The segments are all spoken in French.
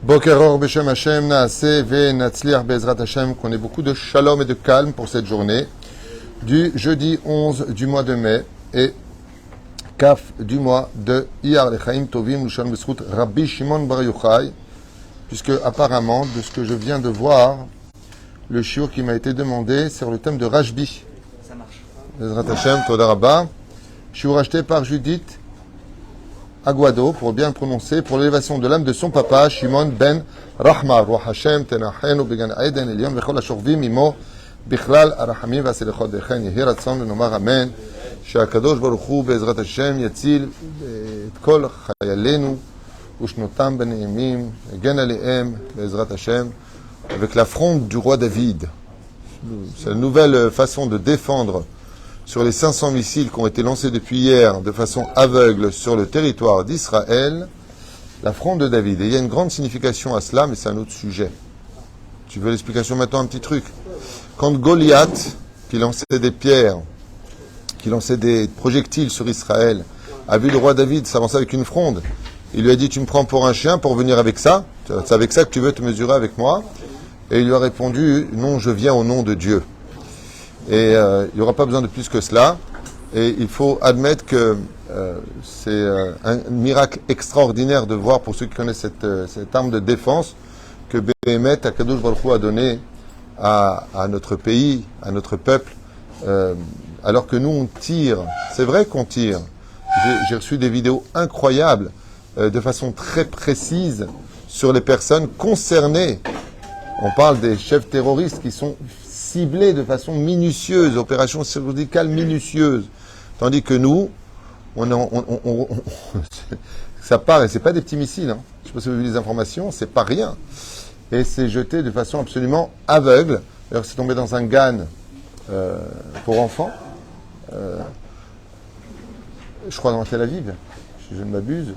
Boker Or Beshem Hashem Naaseh Ve Natzliach Be'ezrat Hashem, qu'on ait beaucoup de shalom et de calme pour cette journée du jeudi 11 du mois de mai et Kaf du mois de Iyar Lechaim Tovim Lushan Besrut Rabbi Shimon Bar Yochai, puisque apparemment, de ce que je viens de voir, le shiur qui m'a été demandé sur le thème de Rashbi. Ça marche. Be'ezrat Hashem, Toda Rabba. Shiur acheté par Judith Aguado, pour bien le prononcer, pour l'élévation de l'âme de son papa, Shimon ben Rahma, Roi Hashem, Tenachenu, Began Aiden, Elion, Vechol Ashorvim, Imo, Bichlal, Arachamim, Vaselechot, Dechen, Yehi Ratzon, Nomar Amen, שהקדוש ברוך הוא בעזרת השם יציל את כל חיילינו ושנותם בנעימים, יגן עליהם בעזרת השם, avec la fronde du roi David. C'est la nouvelle façon de défendre sur les 500 missiles qui ont été lancés depuis hier de façon aveugle sur le territoire d'Israël, la fronde de David. Et il y a une grande signification à cela, mais c'est un autre sujet. Tu veux l'explication maintenant, un petit truc? Quand Goliath, qui lançait des pierres, qui lançait des projectiles sur Israël, a vu le roi David s'avancer avec une fronde, il lui a dit: tu me prends pour un chien pour venir avec ça? C'est avec ça que tu veux te mesurer avec moi? Et il lui a répondu: non, je viens au nom de Dieu. Et il n'y aura pas besoin de plus que cela. Et il faut admettre que c'est un miracle extraordinaire de voir, pour ceux qui connaissent cette arme de défense, que Béhémet, Akadosh Baruch Hu, a donné à notre pays, à notre peuple, alors que nous on tire. C'est vrai qu'on tire. J'ai reçu des vidéos incroyables, de façon très précise, sur les personnes concernées. On parle des chefs terroristes qui sont ciblés de façon minutieuse, opération chirurgicale minutieuse. Tandis que nous, ça part, et c'est pas des petits missiles, hein. Je ne sais pas si vous avez vu les informations, c'est pas rien. Et c'est jeté de façon absolument aveugle. D'ailleurs, c'est tombé dans un GAN pour enfants, je crois dans Tel Aviv, si je ne m'abuse.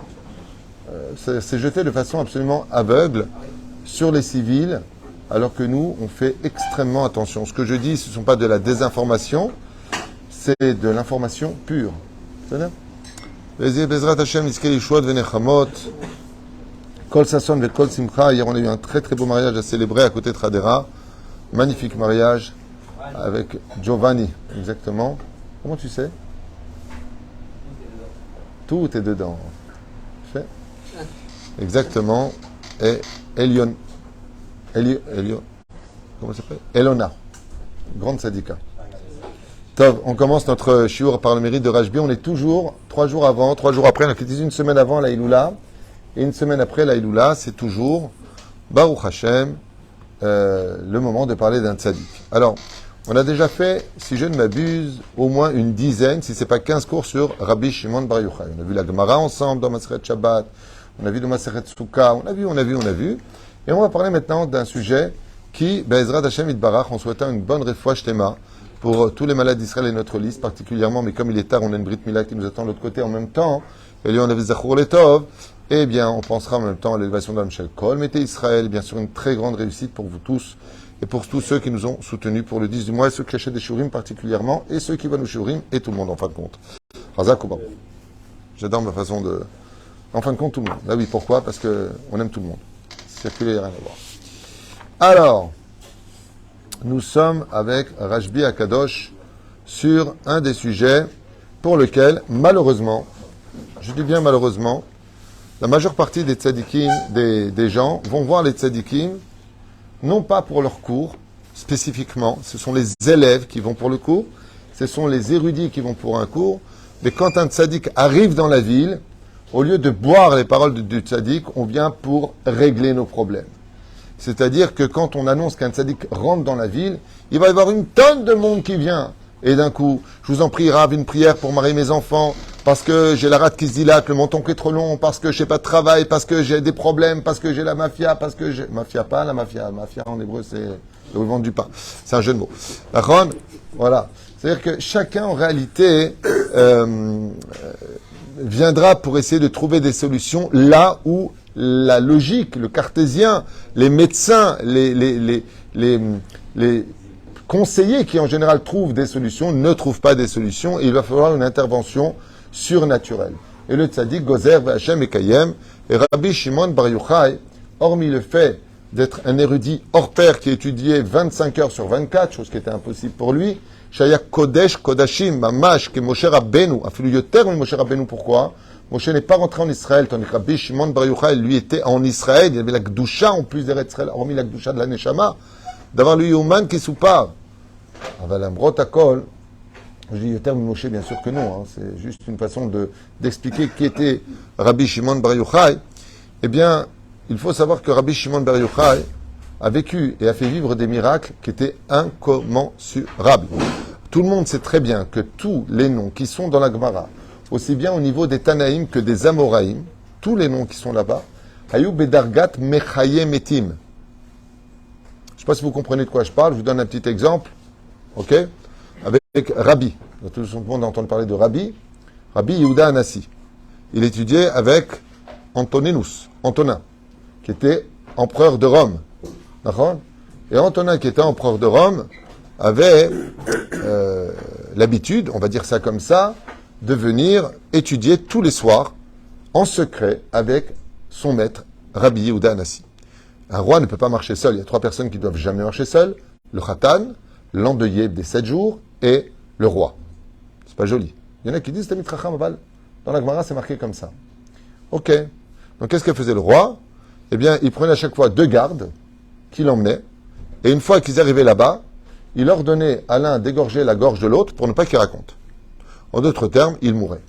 C'est jeté de façon absolument aveugle sur les civils, alors que nous, on fait extrêmement attention. Ce que je dis, ce ne sont pas de la désinformation, c'est de l'information pure. C'est-à-dire Bezrat Hashem, Niskei Yeshuot Venechamot, Kol Sasson ve Kol Simcha. Hier, on a eu un très très beau mariage à célébrer à côté de Hadera. Magnifique mariage avec Giovanni, exactement. Comment tu sais? Tout est dedans. Fait. Exactement. Et Elion. Comment ça s'appelle? Elona, grande sadika. Tov, on commence notre shiur par le mérite de Rashbi. On est toujours 3 jours avant, 3 jours après. On a quitté une semaine avant la Iloula et une semaine après la Iloula. C'est toujours Baruch Hashem, le moment de parler d'un tzaddik. Alors, on a déjà fait, si je ne m'abuse, au moins une dizaine, si ce n'est pas 15 cours sur Rabbi Shimon Bar Yochai. On a vu la Gemara ensemble dans Maseret Shabbat, on a vu le Maseret Souka, on a vu. Et on va parler maintenant d'un sujet qui, Be'ezrat Hashem Yitbarach, en souhaitant une bonne refoua shtema pour tous les malades d'Israël et notre liste particulièrement, mais comme il est tard, on a une Brit Mila qui nous attend de l'autre côté en même temps, et lui on avait Zachor Letov, eh bien on pensera en même temps à l'élévation d'Am Shel Kol Mété Israël, bien sûr une très grande réussite pour vous tous, et pour tous ceux qui nous ont soutenus pour le 10 du mois, et ceux qui achètent des shurim particulièrement, et ceux qui vont nous shurim, et tout le monde en fin de compte. Razak ou Baruch. J'adore ma façon de... En fin de compte, tout le monde. Là oui, pourquoi? Parce qu'on aime tout le monde. Circuler, il n'y a rien à voir. Alors, nous sommes avec Rashbi Akadosh sur un des sujets pour lequel, malheureusement, je dis bien malheureusement, la majeure partie des tzadikim, des gens, vont voir les tzadikim, non pas pour leur cours, spécifiquement, ce sont les élèves qui vont pour le cours, ce sont les érudits qui vont pour un cours, mais quand un tzadik arrive dans la ville, au lieu de boire les paroles du tzaddik, on vient pour régler nos problèmes. C'est-à-dire que quand on annonce qu'un tzaddik rentre dans la ville, il va y avoir une tonne de monde qui vient. Et d'un coup, je vous en prie, Rav, une prière pour marier mes enfants, parce que j'ai la rate qui se dilate, le menton qui est trop long, parce que je n'ai pas de travail, parce que j'ai des problèmes, parce que j'ai la mafia, parce que j'ai... Mafia, pas la mafia. Mafia en hébreu, c'est là où ils vendent du pain. C'est un jeu de mots. D'accord ? Voilà. C'est-à-dire que chacun, en réalité, viendra pour essayer de trouver des solutions là où la logique, le cartésien, les médecins, les conseillers qui en général trouvent des solutions ne trouvent pas des solutions et il va falloir une intervention surnaturelle. Et le tzaddik gozer v'Hashem ekayem et Rabbi Shimon Bar Yochai, hormis le fait d'être un érudit hors pair qui étudiait 25 heures sur 24, chose qui était impossible pour lui, Shaya Kodesh Kodashim Mamash que Moshe Rabbeinu a fallu yoter mais Moshe Rabbeinu pourquoi? Moshe n'est pas rentré en Israël, tandis que Rabbi Shimon Bar Yochai lui était en Israël, il y avait la Gdusha en plus d'Eretz Israël, hormis la Gdusha de la Neshama, d'avoir lui Youman qui soupar. Avalam Rotakol, je dis yoter mais Moshe bien sûr que non, hein, c'est juste une façon d'expliquer qui était Rabbi Shimon Bar Yochai. Eh bien, il faut savoir que Rabbi Shimon Bar Yochai a vécu et a fait vivre des miracles qui étaient incommensurables. Tout le monde sait très bien que tous les noms qui sont dans la Gemara, aussi bien au niveau des Tanaïm que des Amoraïm, tous les noms qui sont là-bas, Hayou Bedargat Mechaye Metim. Je ne sais pas si vous comprenez de quoi je parle, je vous donne un petit exemple, ok? Avec Rabbi. Tout le monde entend parler de Rabbi, Rabbi Yehuda Anassi. Il étudiait avec Antonin, qui était empereur de Rome. D'accord? Et Antonin, qui était empereur de Rome, avait l'habitude, on va dire ça comme ça, de venir étudier tous les soirs, en secret, avec son maître, Rabbi Yehuda Anassi. Un roi ne peut pas marcher seul. Il y a 3 personnes qui ne doivent jamais marcher seules. Le Khatan, l'endeuillé des 7 jours, et le roi. C'est pas joli. Il y en a qui disent, Tamit Chacham Aval. Dans la Gemara, c'est marqué comme ça. Ok. Donc, qu'est-ce que faisait le roi? Eh bien, il prenait à chaque fois 2 gardes qui l'emmenaient. Et une fois qu'ils arrivaient là-bas, il ordonnait à l'un d'égorger la gorge de l'autre pour ne pas qu'il raconte. En d'autres termes, il mourait.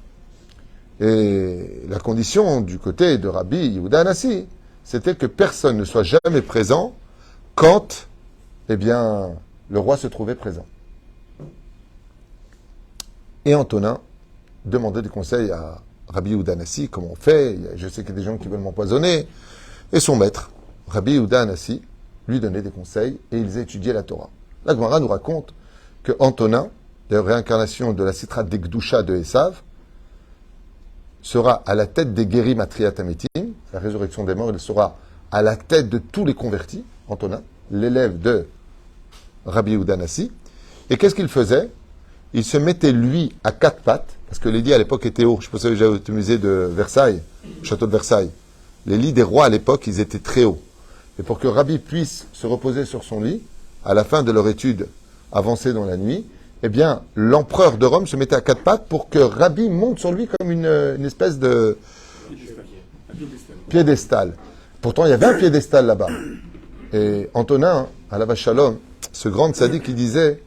Et la condition du côté de Rabbi Yehuda Anassi, c'était que personne ne soit jamais présent quand, eh bien, le roi se trouvait présent. Et Antonin demandait des conseils à Rabbi Yehuda Anassi, comment on fait, je sais qu'il y a des gens qui veulent m'empoisonner. Et son maître, Rabbi Yehuda Anassi, lui donnait des conseils et ils étudiaient la Torah. La Gemara nous raconte que Antonin, la réincarnation de la Sitra d'Egdusha de Esav, sera à la tête des Gerim Atriatametim, la résurrection des morts, il sera à la tête de tous les convertis, Antonin, l'élève de Rabbi Yehuda Anassi. Et qu'est-ce qu'il faisait? Il se mettait, lui, à 4 pattes, parce que les lits à l'époque étaient hauts. Je sais pas si vous avez déjà été au musée de Versailles, au château de Versailles. Les lits des rois à l'époque, ils étaient très hauts. Et pour que Rabbi puisse se reposer sur son lit, à la fin de leur étude avancée dans la nuit, eh bien, l'empereur de Rome se mettait à 4 pattes pour que Rabbi monte sur lui comme une espèce de piédestal. Pourtant, il y avait un piédestal là-bas. Et Antonin, à la vache Shalom, ce grand tzaddik, qui disait,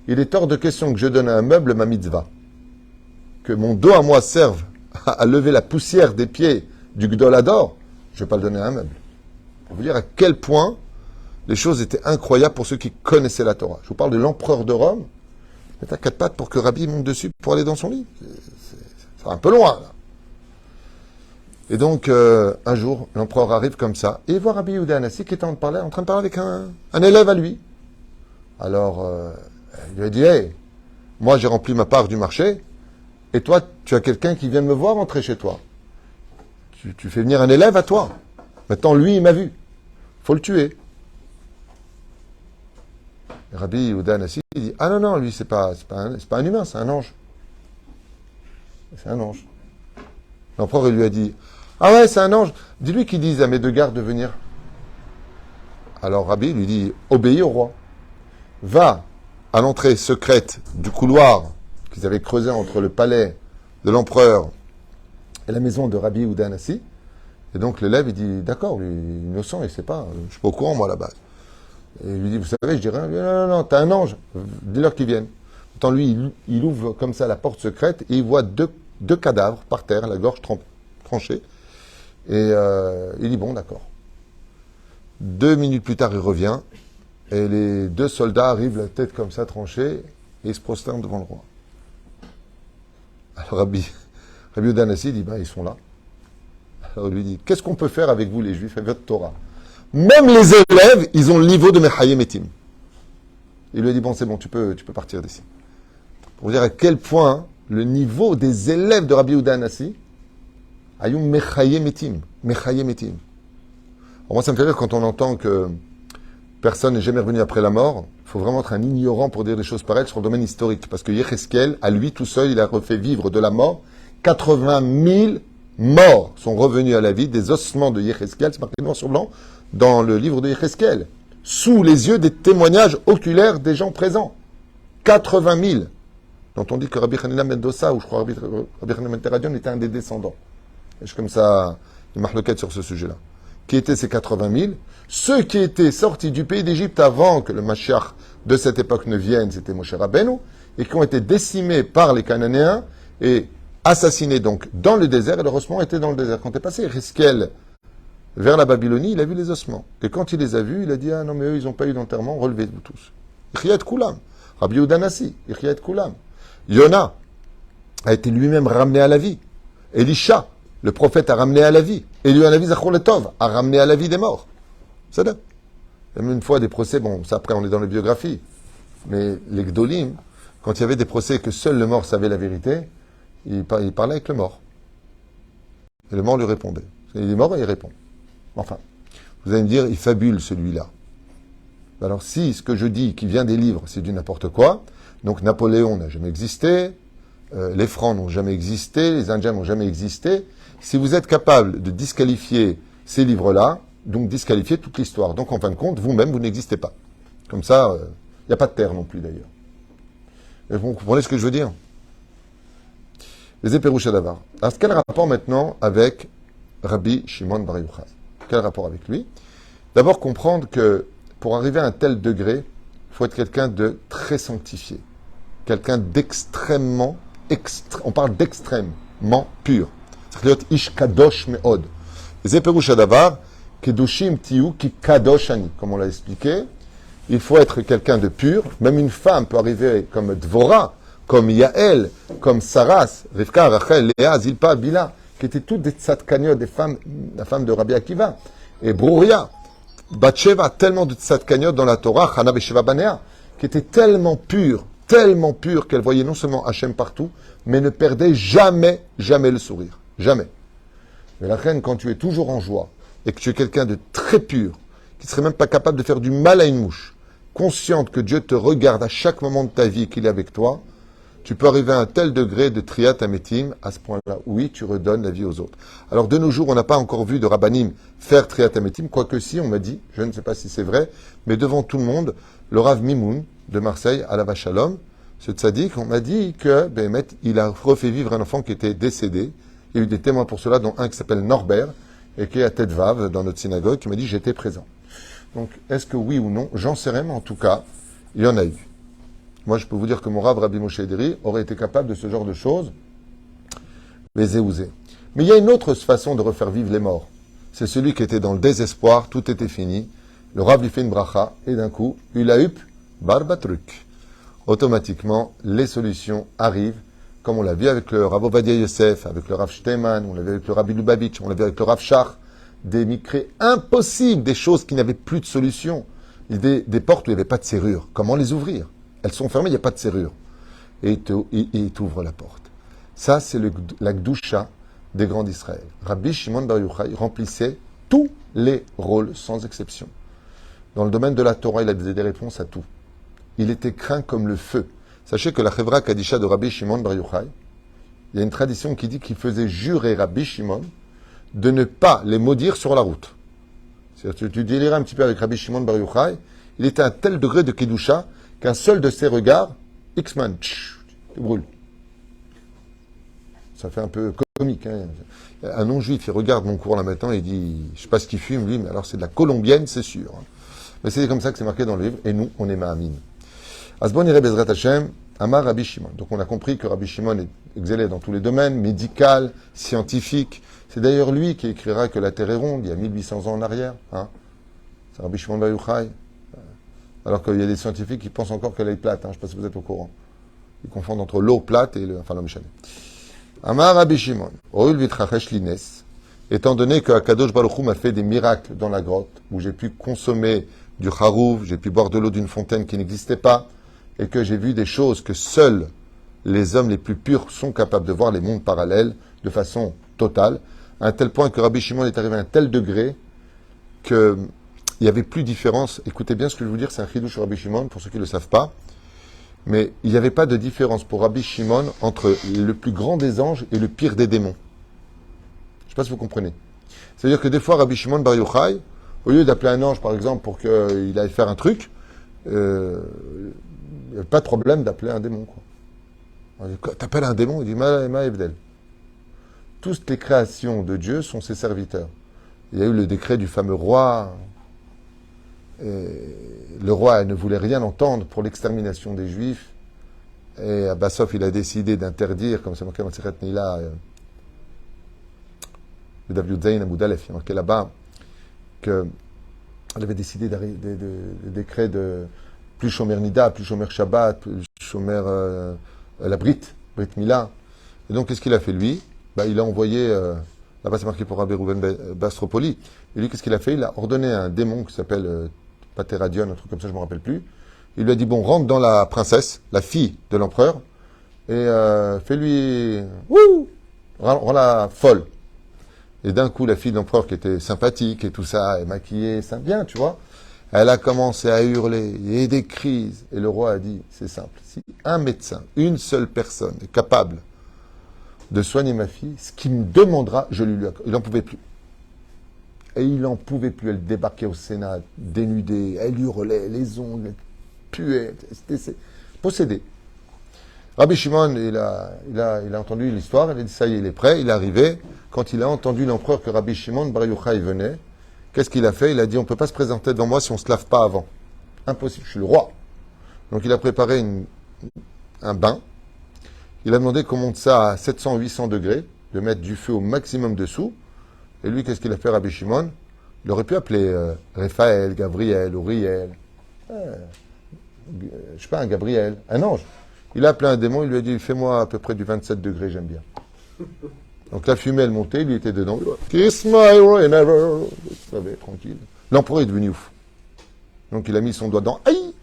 il est hors de question que je donne un meuble ma mitzvah. Que mon dos à moi serve à lever la poussière des pieds du Gdolador, je ne vais pas le donner à un meuble. Pour vous dire à quel point les choses étaient incroyables pour ceux qui connaissaient la Torah. Je vous parle de l'empereur de Rome, il est à 4 pattes pour que Rabbi monte dessus pour aller dans son lit. C'est un peu loin, là. Et donc, un jour, l'empereur arrive comme ça, et il voit Rabbi Yehuda Anassi qui est en train de parler avec un élève à lui. Alors, il lui a dit, hey, moi j'ai rempli ma part du marché, et toi, tu as quelqu'un qui vient de me voir entrer chez toi. Tu fais venir un élève à toi. Maintenant, lui, il m'a vu. Faut le tuer. Et Rabbi Yehuda Anassi, il dit, ah non, lui, c'est pas un humain, c'est un ange. C'est un ange. L'empereur, il lui a dit, ah ouais, c'est un ange. Dis-lui qu'il dise à mes 2 gardes de venir. Alors Rabbi lui dit, obéis au roi. Va à l'entrée secrète du couloir qu'ils avaient creusé entre le palais de l'empereur et la maison de Rabbi Yehuda Anassi. Et donc l'élève, il dit, d'accord, lui, innocent, il ne sait pas, je ne suis pas au courant, moi, à la base. Et il lui dit, vous savez, je dis rien. Non, t'as un ange, dis-leur qu'ils viennent. Pourtant, lui, il ouvre comme ça la porte secrète et il voit deux cadavres par terre, la gorge tranchée. Et il dit, bon, d'accord. 2 minutes plus tard, il revient et les 2 soldats arrivent, la tête comme ça tranchée, et ils se prosternent devant le roi. Alors Rabbi Yehuda Anassi dit, ils sont là. Alors il lui dit, qu'est-ce qu'on peut faire avec vous les Juifs, avec votre Torah? Même les élèves, ils ont le niveau de Mechaye Metim. Il lui a dit, bon, c'est bon, tu peux partir d'ici. Pour vous dire à quel point le niveau des élèves de Rabbi Yehuda Anassi Ayum mechaye metim. Mechaye metim. Moi, ça me fait rire quand on entend que personne n'est jamais revenu après la mort. Il faut vraiment être un ignorant pour dire des choses pareilles sur le domaine historique. Parce que Yecheskel, à lui tout seul, il a refait vivre de la mort. 80 000 morts sont revenus à la vie des ossements de Yecheskel. C'est marqué noir sur blanc dans le livre de Yecheskel. Sous les yeux des témoignages oculaires des gens présents. 80 000. Dont on dit que Rabbi Hanina Mendoza, ou je crois Rabbi Hanina Menteradion, était un des descendants. Et je comme ça, il marque le quête sur ce sujet-là. Qui étaient ces 80 000? Ceux qui étaient sortis du pays d'Égypte avant que le Mashiach de cette époque ne vienne, c'était Moshe Rabbeinu, et qui ont été décimés par les Cananéens et assassinés donc dans le désert, et leur ossement était dans le désert. Quand est passé Riskel vers la Babylonie, il a vu les ossements. Et quand il les a vus, il a dit, ah non mais eux, ils n'ont pas eu d'enterrement, relevez-vous tous. Ichyat Kulam. Rabbi Yehuda Nassi, Ichyat Kulam. Yona a été lui-même ramené à la vie. Elisha, le prophète, a ramené à la vie. Eliyahu Hanavi Zachor Letov a ramené à la vie des morts. C'est ça. Même une fois des procès, bon, ça après on est dans les biographies, mais les Gdolim, quand il y avait des procès que seul le mort savait la vérité, il parlait avec le mort. Et le mort lui répondait. Il est mort et il répond. Enfin, vous allez me dire, il fabule celui-là. Alors si ce que je dis qui vient des livres, c'est du n'importe quoi, donc Napoléon n'a jamais existé, les Francs n'ont jamais existé, les Indiens n'ont jamais existé, si vous êtes capable de disqualifier ces livres-là, donc disqualifier toute l'histoire. Donc en fin de compte, vous-même, vous n'existez pas. Comme ça, il n'y a pas de terre non plus d'ailleurs. Et vous comprenez ce que je veux dire? Les Éperoucha d'Avar. Alors quel rapport maintenant avec Rabbi Shimon Bar Yochai? Quel rapport avec lui? D'abord comprendre que pour arriver à un tel degré, il faut être quelqu'un de très sanctifié. Quelqu'un d'extrêmement, on parle d'extrêmement pur. C'est-à-dire ish kadosh me'od. Les Éperoucha d'Avar, kedushim tiyu ki kadosh ani. Comme on l'a expliqué, il faut être quelqu'un de pur. Même une femme peut arriver comme Dvorah, comme Yael, comme Saras, Rivka, Rachel, Léa, Zilpa, Bila, qui étaient toutes des tzadkaniot, des femmes, la femme de Rabbi Akiva, et Brouria, Batsheva, tellement de tzadkaniot dans la Torah, Chana Besheva Banea, qui étaient tellement pures qu'elles voyaient non seulement Hachem partout, mais ne perdaient jamais, jamais le sourire. Jamais. Mais la reine, quand tu es toujours en joie, et que tu es quelqu'un de très pur, qui ne serait même pas capable de faire du mal à une mouche, consciente que Dieu te regarde à chaque moment de ta vie, qu'il est avec toi, tu peux arriver à un tel degré de triat ametim, à ce point-là, oui, tu redonnes la vie aux autres. Alors, de nos jours, on n'a pas encore vu de rabbanim faire triat ametim, quoique si, on m'a dit, je ne sais pas si c'est vrai, mais devant tout le monde, le Rav Mimoun de Marseille, à la Vachalom, ce tzaddik, on m'a dit que, il a refait vivre un enfant qui était décédé. Il y a eu des témoins pour cela, dont un qui s'appelle Norbert, et qui est à Tête Vave, dans notre synagogue, qui m'a dit, j'étais présent. Donc, est-ce que oui ou non? J'en sais rien, mais en tout cas, il y en a eu. Moi, je peux vous dire que mon Rav Rabbi Moshe Ederi aurait été capable de ce genre de choses, les éouser. Mais il y a une autre façon de refaire vivre les morts. C'est celui qui était dans le désespoir, tout était fini. Le Rav lui fait une bracha, et d'un coup, il a eu barbatruk. Automatiquement, les solutions arrivent, comme on l'a vu avec le Rav Ovadia Yosef, avec le Rav Shteman, on l'a vu avec le Rabbi Lubavitch, on l'a vu avec le Rav Shach, des micrés impossibles, des choses qui n'avaient plus de solution, des portes où il n'y avait pas de serrure. Comment les ouvrir? Elles sont fermées, il n'y a pas de serrure. Et il t'ouvre la porte. Ça, c'est la Gdusha des grands d'Israël. Rabbi Shimon Bar Yochai remplissait tous les rôles, sans exception. Dans le domaine de la Torah, il a des réponses à tout. Il était craint comme le feu. Sachez que la Chevra Kadisha de Rabbi Shimon Bar Yochai, il y a une tradition qui dit qu'il faisait jurer Rabbi Shimon de ne pas les maudire sur la route. Tu délirais un petit peu avec Rabbi Shimon Bar Yochai, il était à un tel degré de Kedusha qu'un seul de ses regards, X-Man, te brûle. Ça fait un peu comique. Hein. Un non-juif, il regarde mon cours là maintenant et il dit, je sais pas ce qu'il fume lui, mais alors c'est de la colombienne, c'est sûr. Hein. Mais c'est comme ça que c'est marqué dans le livre, et nous, on est Ma'amin. Asbon ire Bezrat Hashem, Amar Rabbi Shimon. Donc on a compris que Rabbi Shimon est excellé dans tous les domaines, médical, scientifique. C'est d'ailleurs lui qui écrira que la Terre est ronde, il y a 1800 ans en arrière. Hein. C'est Rabbi Shimon Bar Yochai. Alors qu'il y a des scientifiques qui pensent encore qu'elle est plate. Hein. Je ne sais pas si vous êtes au courant. Ils confondent entre l'eau plate et l'homme chané. Amar Rabbi Shimon, Oil Vitrachesh Lines, étant donné que Akadosh Baruch Hu m'a fait des miracles dans la grotte, où j'ai pu consommer du charouv, j'ai pu boire de l'eau d'une fontaine qui n'existait pas, et que j'ai vu des choses que seuls les hommes les plus purs sont capables de voir, les mondes parallèles, de façon totale. à un tel point que Rabbi Shimon est arrivé à un tel degré qu'il n'y avait plus de différence. Écoutez bien ce que je veux vous dire, c'est un chidouche Rabbi Shimon, pour ceux qui ne le savent pas. Mais il n'y avait pas de différence pour Rabbi Shimon entre le plus grand des anges et le pire des démons. Je ne sais pas si vous comprenez. C'est-à-dire que des fois, Rabbi Shimon Bar Yochai, au lieu d'appeler un ange, par exemple, pour qu'il aille faire un truc, il n'y a pas de problème d'appeler un démon. T'appelles un démon, il dit Ma Evdel. Toutes les créations de Dieu sont ses serviteurs. Il y a eu le décret du fameux roi. Et le roi ne voulait rien entendre pour l'extermination des Juifs. Et Abbasov, il a décidé d'interdire, comme c'est marqué dans Tzeret Nila, le David Zayn Amoudalef, il y a marqué là-bas, qu'elle avait décidé de décret de plus Shomer Nida, plus Shomer Shabbat, plus Shomer la Brit Mila. Et donc, qu'est-ce qu'il a fait lui? Il a envoyé, là-bas c'est marqué pour Rabbi Reuven Bastropoli, et lui, qu'est-ce qu'il a fait? Il a ordonné à un démon qui s'appelle Pateradion, un truc comme ça, je ne me rappelle plus. Il lui a dit, bon, rentre dans la princesse, la fille de l'empereur, et fais-lui, rends-la folle. Et d'un coup, la fille de l'empereur, qui était sympathique et tout ça, et maquillée, bien, tu vois, elle a commencé à hurler, et des crises. Et le roi a dit, c'est simple, si un médecin, une seule personne est capable de soigner ma fille, ce qu'il me demandera, je lui accorde. Il n'en pouvait plus. Et il n'en pouvait plus. Elle débarquait au Sénat, dénudée, elle hurlait, les ongles, elle puait, c'était possédée. Rabbi Shimon, il a entendu l'histoire, il a dit, ça y est, il est prêt, il est arrivé. Quand il a entendu l'empereur que Rabbi Shimon Bar Yochai venait, qu'est-ce qu'il a fait? Il a dit, on ne peut pas se présenter devant moi si on ne se lave pas avant. Impossible, je suis le roi. Donc il a préparé un bain. Il a demandé qu'on monte ça à 700-800 degrés, de mettre du feu au maximum dessous. Et lui, qu'est-ce qu'il a fait, Rabbi Shimon? Il aurait pu appeler Raphaël, Gabriel, Uriel. Je sais pas, un Gabriel, un ange. Il a appelé un démon, il lui a dit, fais-moi à peu près du 27 degrés, j'aime bien. Donc la fumée, elle montait, lui était dedans. Kiss my way, never. Vous savez, tranquille. L'empereur est devenu ouf. Donc il a mis son doigt dedans. Aïe!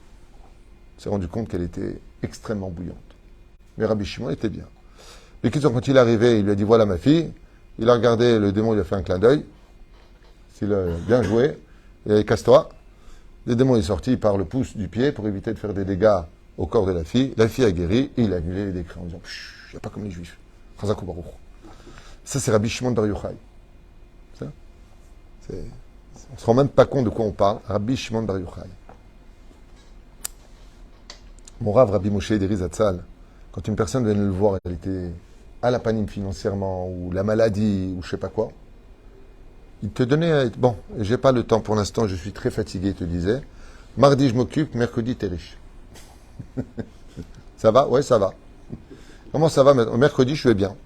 Il s'est rendu compte qu'elle était extrêmement bouillante. Mais Rabbi Shimon était bien. Et quand il est arrivé, il lui a dit, voilà ma fille. Il a regardé le démon, il a fait un clin d'œil. Il a bien joué. Il a dit, casse-toi. Le démon est sorti par le pouce du pied pour éviter de faire des dégâts au corps de la fille. La fille a guéri et il a annulé les décrets en disant, il n'y a pas comme les juifs. Ça, c'est Rabbi Shimon Bar Yochai. On ne se rend même pas compte de quoi on parle. Rabbi Shimon Bar Yochai. Mon rave, Rabbi Moshe Deri Zatzal, quand une personne venait le voir, elle était à la panime financièrement, ou la maladie, ou je sais pas quoi, il te donnait, bon, j'ai pas le temps pour l'instant, je suis très fatigué, il te disait, mardi je m'occupe, mercredi t'es riche. Ça va? Ouais, ça va. Comment ça va? Mercredi je vais bien.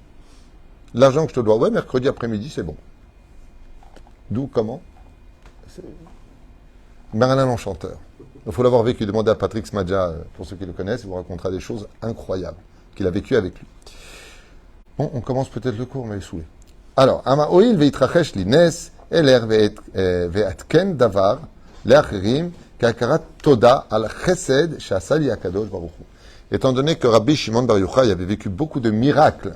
L'argent que je te dois, ouais, mercredi après-midi c'est bon. D'où, comment? Merlin l'Enchanteur. Il faut l'avoir vécu. Demandez à Patrick Smadja, pour ceux qui le connaissent, il vous racontera des choses incroyables qu'il a vécues avec lui. Bon, on commence peut-être le cours, mais il est saoulé. Alors, Amaoil veitrachesh lines, eler ve'atken davar, le'acherim, ka'akarat toda al chesed sha'asali akadosh baruch hu. Étant donné que Rabbi Shimon Bar Yochai avait vécu beaucoup de miracles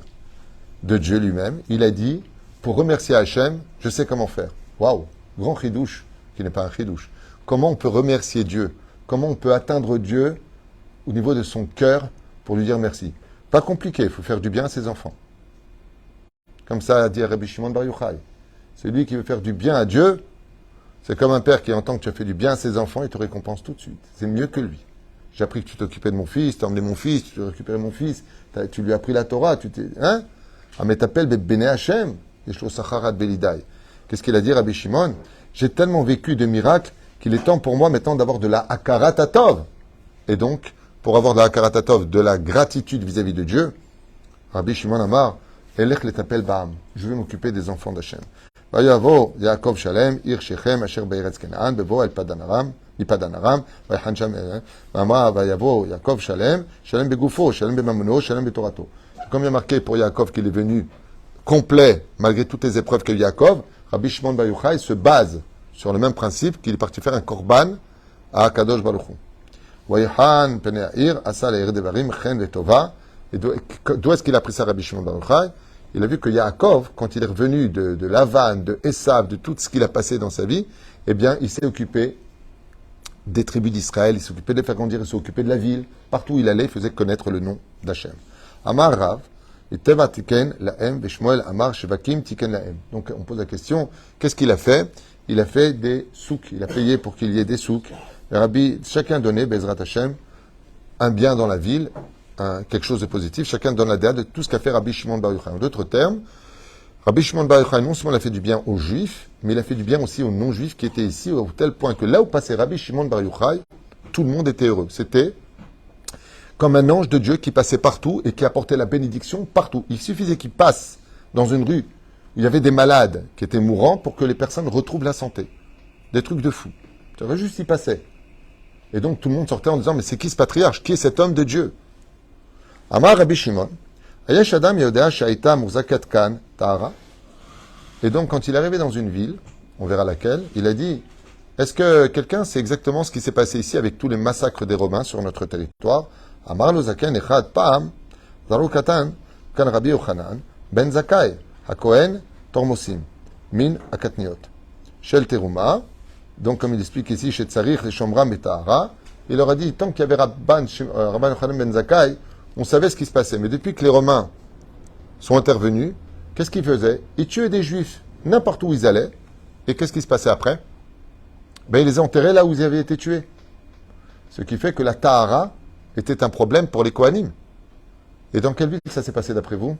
de Dieu lui-même, il a dit, pour remercier Hachem, je sais comment faire. Waouh, grand chidouche, qui n'est pas un chidouche. Comment on peut remercier Dieu? Comment on peut atteindre Dieu au niveau de son cœur pour lui dire merci? Pas compliqué, il faut faire du bien à ses enfants. Comme ça a dit Rabbi Shimon Bar Yochai. Celui qui veut faire du bien à Dieu, c'est comme un père qui entend que tu as fait du bien à ses enfants, il te récompense tout de suite. C'est mieux que lui. J'ai appris que tu t'occupais de mon fils, tu as emmené mon fils, tu as récupéré mon fils, tu lui as pris la Torah, tu t'es... Hein? Ah, mais t'appelles Béné Hachem, Yeshlo Sacharat Belidai. Qu'est-ce qu'il a dit, Rabbi Shimon? J'ai tellement vécu de miracles qu'il est temps pour moi maintenant d'avoir de la Hakarat Hatov. Et donc, pour avoir de la Hakarat Hatov, de la gratitude vis-à-vis de Dieu, Rabbi Shimon Amar, Elech l'etapel ba'am. Je vais m'occuper des enfants d'Hachem. Vayavo Yaakov Shalem, Ir Shechem, Asher Be'eretz Kenaan, Bevo El Padan Aram, Ipadan Aram, Vaychan Sham, Amar Vayavo Yaakov Shalem, Shalem Begufo, Shalem Bemamono, Shalem Betorato. Comme il y a marqué pour Yaakov qu'il est venu complet, malgré toutes les épreuves que Yaakov, Rabbi Shimon Bar Yochai se base sur le même principe qu'il est parti faire un korban à Kadosh Baruch Hu. Vayhan Penei Ha'ir, Asa Le'er Devarim, Chen Vetova. Et d'où est-ce qu'il a pris ça, Rabbi Shimon Bar Yochai? Il a vu que Yaakov, quand il est revenu de Lavan, de Esav, de tout ce qu'il a passé dans sa vie, eh bien, il s'est occupé des tribus d'Israël, il s'est occupé de les faire grandir, il s'est occupé de la ville. Partout où il allait, il faisait connaître le nom d'Hachem. Amar Rav, et Teva Tiken Laem, Veshmuel Amar Shevakim Tiken Laem. Donc on pose la question, qu'est-ce qu'il a fait? Il a fait des souks, il a payé pour qu'il y ait des souks. Le Rabbi, chacun donnait, Bezrat Hashem, un bien dans la ville, quelque chose de positif, chacun donne la date de tout ce qu'a fait Rabbi Shimon Bar Yochai. En d'autres termes, Rabbi Shimon Bar Yochai, non seulement il a fait du bien aux juifs, mais il a fait du bien aussi aux non-juifs qui étaient ici, au tel point que là où passait Rabbi Shimon Bar Yochai, tout le monde était heureux. C'était comme un ange de Dieu qui passait partout et qui apportait la bénédiction partout. Il suffisait qu'il passe dans une rue où il y avait des malades qui étaient mourants pour que les personnes retrouvent la santé. Des trucs de fou. Ça va juste y passer. Et donc tout le monde sortait en disant, mais c'est qui ce patriarche? Qui est cet homme de Dieu? Amar Rabbi Shimon, Ayesh Adam Yodea Shaita Murzakat Kan Tahara. Et donc quand il est arrivé dans une ville, on verra laquelle, il a dit, est-ce que quelqu'un sait exactement ce qui s'est passé ici avec tous les massacres des Romains sur notre territoire? Amar lo Zaken Echad Pam, Zarukatan, Kan Rabbi Yochanan, Ben Zakai, Hakohen, Tormosim, Min Akatniot. Shel Teruma, donc comme il explique ici, chez Tsarich, les Shomram et Tahara, il leur a dit, tant qu'il y avait Rabban Yochanan Ben Zakai, on savait ce qui se passait. Mais depuis que les Romains sont intervenus, qu'est-ce qu'ils faisaient? Ils tuaient des Juifs n'importe où ils allaient. Et qu'est-ce qui se passait après? Ben, ils les enterraient là où ils avaient été tués. Ce qui fait que la Tahara était un problème pour les Kohanim. Et dans quelle ville ça s'est passé d'après vous?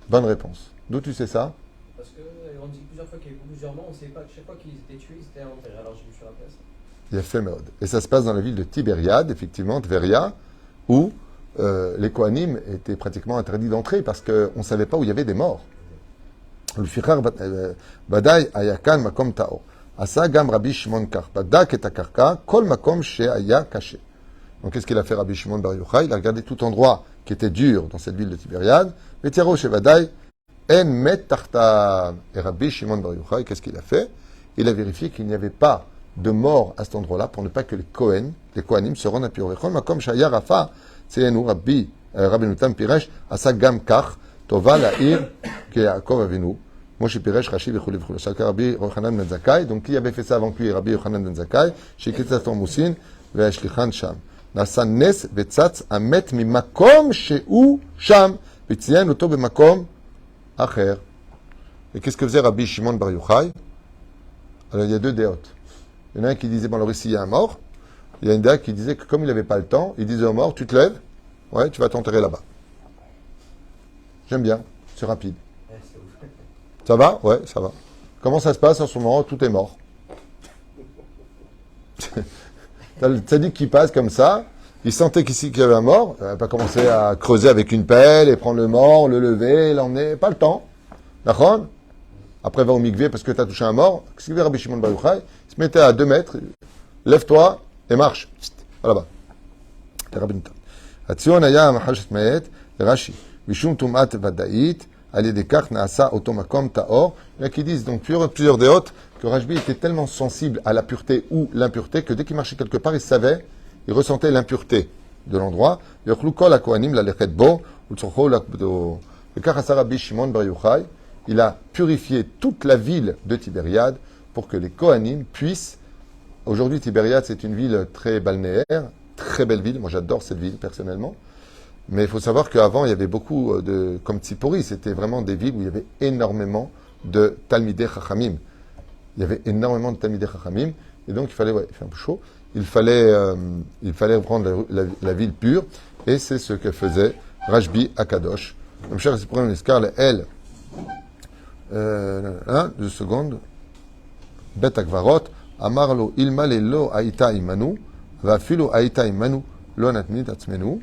Bonne réponse. D'où tu sais ça? Parce qu'on dit plusieurs fois qu'il y avait plusieurs morts, on ne savait pas que chaque fois qu'ils étaient tués, ils étaient enterrés. Alors j'ai vu sur la place. Il y a fait mode. Et ça se passe dans la ville de Tibériade, effectivement, Tveria, où les Kohanim étaient pratiquement interdits d'entrer parce qu'on ne savait pas où il y avait des morts. Le Fichar Badai Ayakan Makom Tao. Asa Gam Rabbi Shimon Kar. Badak et Akarka, Kol Makom She Aya Kaché. Donc qu'est-ce qu'il a fait Rabbi Shimon Bar Yochai? Il a regardé tout endroit qui était dur dans cette ville de Tibériade. Vetiro Shevadai En Met Tarta. Et Rabbi Shimon Bar Yochai, qu'est-ce qu'il a fait? Il a vérifié qu'il n'y avait pas de mort à cet endroit-là pour ne pas que les Kohanim se rendent impurs. Kol Makom She Aya Rafa. C'est nous, Rabbi Nutam Piresh, Asa Gam Kach, Tova Laïr, Ke Yaakov Avinu, Moshe Piresh, Rashi, Vechuli, Vechuli. Chaka Rabbi Yochanan Ben Zakkai. Donc, qui avait fait ça avant lui? Rabbi Yochanan Ben Zakkai, Shekitzaton Moussin, Ve'ashlichan Sham. Nasa Nes, Vetzatz, Amet, Mimakom, Shehu, Sham, Vitzien, Oto, Bemakom, Acher. Et qu'est-ce que faisait Rabbi Shimon Bar Yochai? Alors, il y a deux déotes. Il y en a un qui disait, bon, alors ici, il y a un mort. Il y a une dame qui disait que comme il n'avait pas le temps, il disait aux morts, tu te lèves, ouais, tu vas t'enterrer là-bas. J'aime bien, c'est rapide. Ça va? Ouais, ça va. Comment ça se passe en ce moment? Tout est mort. T'as le tzaddik qui passe comme ça, il sentait qu'ici qu'il y avait un mort, il n'a pas commencé à creuser avec une pelle et prendre le mort, le lever, l'emmener, pas le temps. D'accord? Après, va au mikvé parce que tu as touché un mort. Qu'est-ce qu'il fait Rabbi Shimon Bar Yochai? Il se mettait à 2 mètres, lève-toi, et marche. Voilà-bas. Hatzion aya mahashet mayet, Rashi. Mishum tumat vadait, alidekach naasa otomakom taor. Il y a qui disent, donc plusieurs déotes, que Rashbi était tellement sensible à la pureté ou l'impureté que dès qu'il marchait quelque part, il savait, il ressentait l'impureté de l'endroit. Yochlu kol hakohanim lalechet bo, utzorcho lakbdo. Le kach Rabbi Shimon Bar Yochai, il a purifié toute la ville de Tibériade pour que les Kohanim puissent. Aujourd'hui, Tibériade, c'est une ville très balnéaire, très belle ville. Moi, j'adore cette ville, personnellement. Mais il faut savoir qu'avant, il y avait beaucoup de... Comme Tsipori, c'était vraiment des villes où il y avait énormément de Talmidei Chachamim. Il y avait énormément de Talmidei Chachamim. Et donc, il fallait... Ouais, il fait un peu chaud. Il fallait prendre la ville pure. Et c'est ce que faisait Rashbi à Kadosh. Comme cher, c'est pour un escar, elle... 2 secondes. Bet Akvarot. אמר לו, אלמלא לא הייתה עמנו, ואפילו הייתה עמנו, לא נתמיד עצמנו,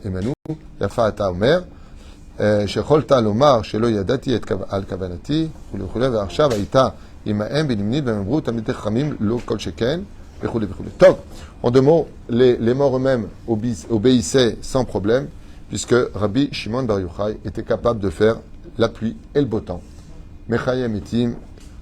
עמנו, יפה אתה אומר, שיכולת לומר שלא ידעתי על כוונתי, וכו', ועכשיו הייתה עמהם ונמנית, והם אמרו תלמידי חכמים, לא כל שכן, וכו' וכו'. טוב, en deux mots, les morts eux-mêmes obéissaient sans problème, puisque Rabbi Shimon Bar Yochai était capable de faire la pluie et le beau temps. Mechayem etim,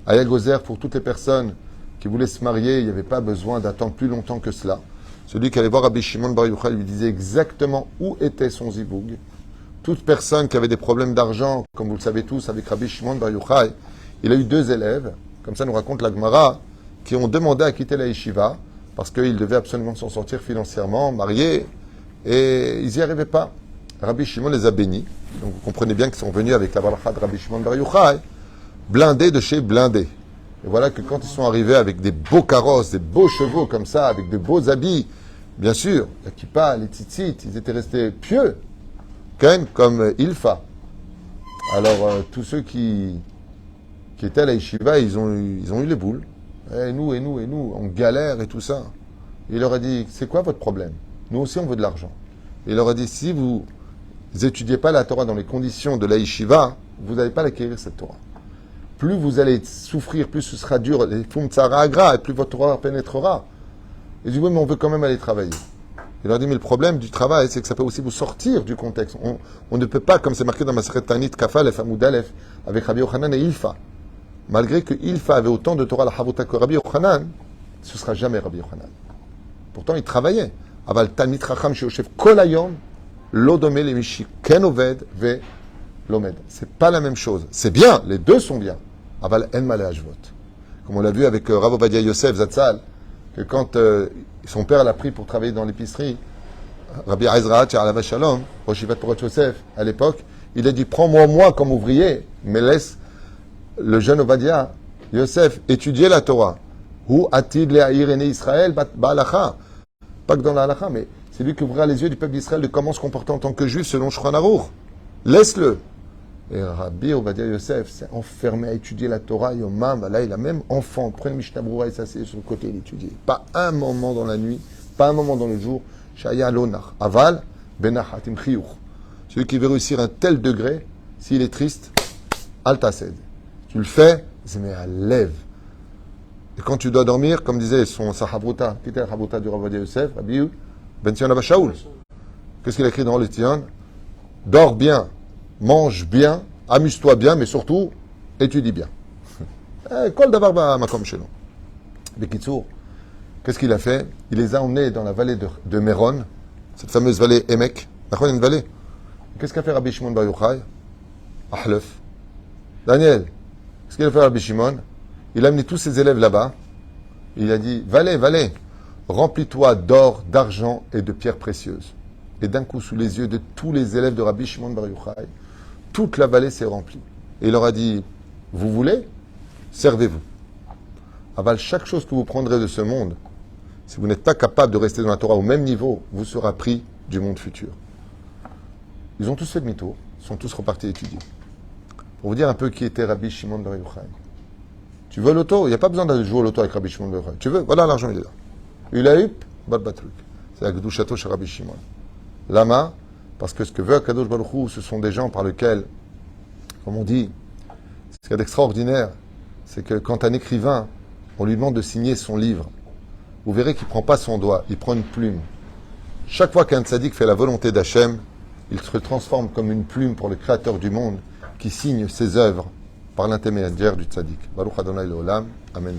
Ayagozer pour toutes les personnes qui voulait se marier, il n'y avait pas besoin d'attendre plus longtemps que cela. Celui qui allait voir Rabbi Shimon Bar Yochai lui disait exactement où était son ziboug. toute personne qui avait des problèmes d'argent, comme vous le savez tous, avec Rabbi Shimon Bar Yochai, il a eu 2 élèves, comme ça nous raconte la Gemara, qui ont demandé à quitter la yeshiva parce qu'ils devaient absolument s'en sortir financièrement, mariés, et ils n'y arrivaient pas. Rabbi Shimon les a bénis. Donc vous comprenez bien qu'ils sont venus avec la baracha de Rabbi Shimon Bar Yochai, blindés de chez blindés. Et voilà que quand ils sont arrivés avec des beaux carrosses, des beaux chevaux comme ça, avec de beaux habits, bien sûr, la kippa, les tzitzit, ils étaient restés pieux, comme Ilfa. Alors tous ceux qui étaient à la yeshiva, ils ont eu les boules. Et nous, on galère et tout ça. Il leur a dit, c'est quoi votre problème? Nous aussi, on veut de l'argent. Il leur a dit, si vous n'étudiez pas la Torah dans les conditions de la yeshiva, vous n'allez pas l'acquérir, cette Torah. Plus vous allez souffrir, plus ce sera dur, les fum tsara agra, et plus votre Torah pénétrera. Il dit, oui, mais on veut quand même aller travailler. Il leur dit, mais le problème du travail, c'est que ça peut aussi vous sortir du contexte. On ne peut pas, comme c'est marqué dans Maseret Tanit, Kafalef, Amoudalef, avec Rabbi Yochanan et Ilfa. Malgré que Ilfa avait autant de Torah la Havota que Rabbi Yochanan, ce ne sera jamais Rabbi Yochanan. Pourtant, il travaillait. Aval Talmid Chacham Sheoshev Kol Hayom Lo Dome Le Mishi Ken Oved Ve Lomed. C'est pas la même chose. C'est bien, les deux sont bien. Aval En Male Hashvot. Comme on l'a vu avec Rav Ovadia Yosef Zatzal, que quand son père l'a pris pour travailler dans l'épicerie, Rabbi Ezra Alav Shalom, Rosh Yeshivat Porat Yosef, à l'époque, il a dit, prends-moi moi comme ouvrier, mais laisse le jeune Ovadia Yosef étudier la Torah. Hu atid le'aïr ene Israël ba'alacha. Pas que dans la halacha, mais c'est lui qui ouvrira les yeux du peuple d'Israël de comment se comporter en tant que juif selon Shulchan Aruch. Laisse-le. Et Rabbi Ovadia Yosef s'est enfermé à étudier la Torah. Yomam, là, il a même enfant. Prenez Mishnah Brura et s'assied sur le côté, il étudie. Pas un moment dans la nuit, pas un moment dans le jour. Shaya lonach. Aval, benachatim chiyuch. Celui qui veut réussir un tel degré, s'il est triste, al tased. Tu le fais, c'est mais à lève. Et quand tu dois dormir, comme disait son sahabruta, qui était le habruta du Rav Ovadia Yosef, Rabbi Ben Tion Abba Shaul. Qu'est-ce qu'il a écrit dans le Tion? Dors bien, mange bien, amuse-toi bien, mais surtout, étudie bien. Kol davar ba'makom shelo. Bekitsour, qu'est-ce qu'il a fait? Il les a emmenés dans la vallée de Méron, cette fameuse vallée Emek. D'accord, une vallée. Qu'est-ce qu'a fait Rabbi Shimon Bar Yochai? Ahlef. Daniel, qu'est-ce qu'il a fait Rabbi Shimon? Il a amené tous ses élèves là-bas. Il a dit, vallée, remplis-toi d'or, d'argent et de pierres précieuses. Et d'un coup, sous les yeux de tous les élèves de Rabbi Shimon Bar Yochai, toute la vallée s'est remplie. Et il leur a dit, vous voulez? Servez-vous. Aval, chaque chose que vous prendrez de ce monde, si vous n'êtes pas capable de rester dans la Torah au même niveau, vous sera pris du monde futur. Ils ont tous fait demi-tour, sont tous repartis étudier. Pour vous dire un peu qui était Rabbi Shimon Bar Yochai. Tu veux l'auto? Il n'y a pas besoin de jouer au loto avec Rabbi Shimon Bar Yochai. Tu veux? Voilà, l'argent, il est là. Il a eu, Balbatruk. C'est la Gdushato chez Rabbi Shimon. Lama, parce que ce que veut Akadosh Baruch Hu, ce sont des gens par lesquels, comme on dit, ce qu'il y a d'extraordinaire, c'est que quand un écrivain, on lui demande de signer son livre, vous verrez qu'il ne prend pas son doigt, il prend une plume. Chaque fois qu'un tzaddik fait la volonté d'Hachem, il se transforme comme une plume pour le Créateur du monde qui signe ses œuvres par l'intermédiaire du tzaddik. Baruch Adonai Leolam. Amen.